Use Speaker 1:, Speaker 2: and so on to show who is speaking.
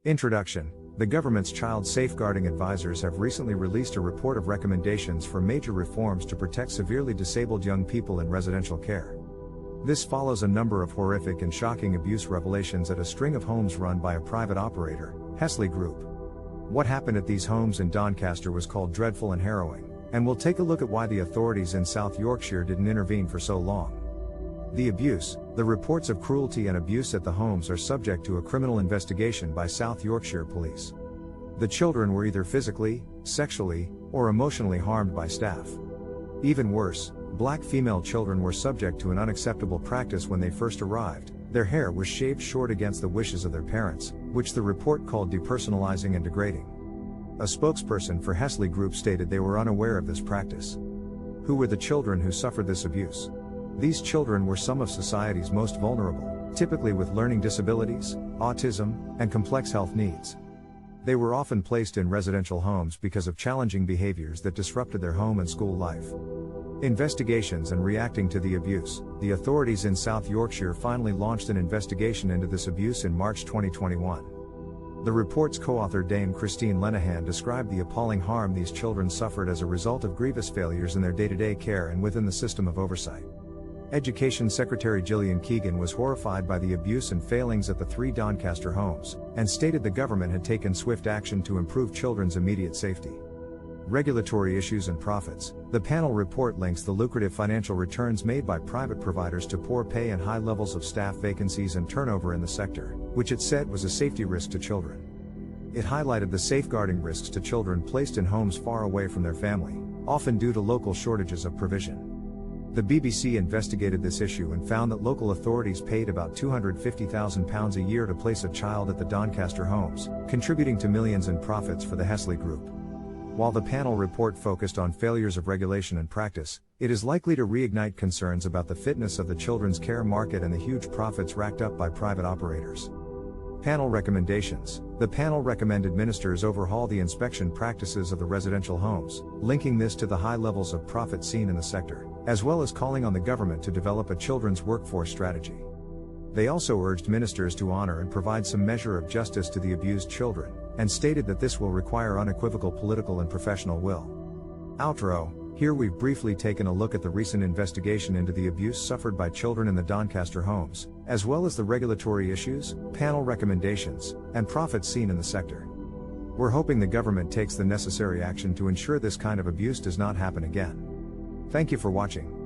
Speaker 1: Introduction. The government's child safeguarding advisors have recently released a report of recommendations for major reforms to protect severely disabled young people in residential care. This follows a number of horrific and shocking abuse revelations at a string of homes run by a private operator, Hesley Group. What happened at these homes in Doncaster was called dreadful and harrowing, and we'll take a look at why the authorities in South Yorkshire didn't intervene for so long. The abuse. The reports of cruelty and abuse at the homes are subject to a criminal investigation by South Yorkshire Police. The children were either physically, sexually, or emotionally harmed by staff. Even worse, black female children were subject to an unacceptable practice when they first arrived. Their hair was shaved short against the wishes of their parents, which the report called depersonalizing and degrading. A spokesperson for Hesley Group stated they were unaware of this practice. Who were the children who suffered this abuse? These children were some of society's most vulnerable, typically with learning disabilities, autism, and complex health needs. They were often placed in residential homes because of challenging behaviors that disrupted their home and school life. Investigations and reacting to the abuse. The authorities in South Yorkshire finally launched an investigation into this abuse in March 2021. The report's co-author Dame Christine Lenehan described the appalling harm these children suffered as a result of grievous failures in their day-to-day care and within the system of oversight. Education Secretary Gillian Keegan was horrified by the abuse and failings at the 3 Doncaster homes, and stated the government had taken swift action to improve children's immediate safety. Regulatory issues and profits. The panel report links the lucrative financial returns made by private providers to poor pay and high levels of staff vacancies and turnover in the sector, which it said was a safety risk to children. It highlighted the safeguarding risks to children placed in homes far away from their family, often due to local shortages of provision. The BBC investigated this issue and found that local authorities paid about £250,000 a year to place a child at the Doncaster homes, contributing to millions in profits for the Hesley Group. While the panel report focused on failures of regulation and practice, it is likely to reignite concerns about the fitness of the children's care market and the huge profits racked up by private operators. Panel recommendations. The panel recommended ministers overhaul the inspection practices of the residential homes, linking this to the high levels of profit seen in the sector, as well as calling on the government to develop a children's workforce strategy. They also urged ministers to honor and provide some measure of justice to the abused children, and stated that this will require unequivocal political and professional will. Outro. Here we've briefly taken a look at the recent investigation into the abuse suffered by children in the Doncaster homes, as well as the regulatory issues, panel recommendations, and profits seen in the sector. We're hoping the government takes the necessary action to ensure this kind of abuse does not happen again. Thank you for watching.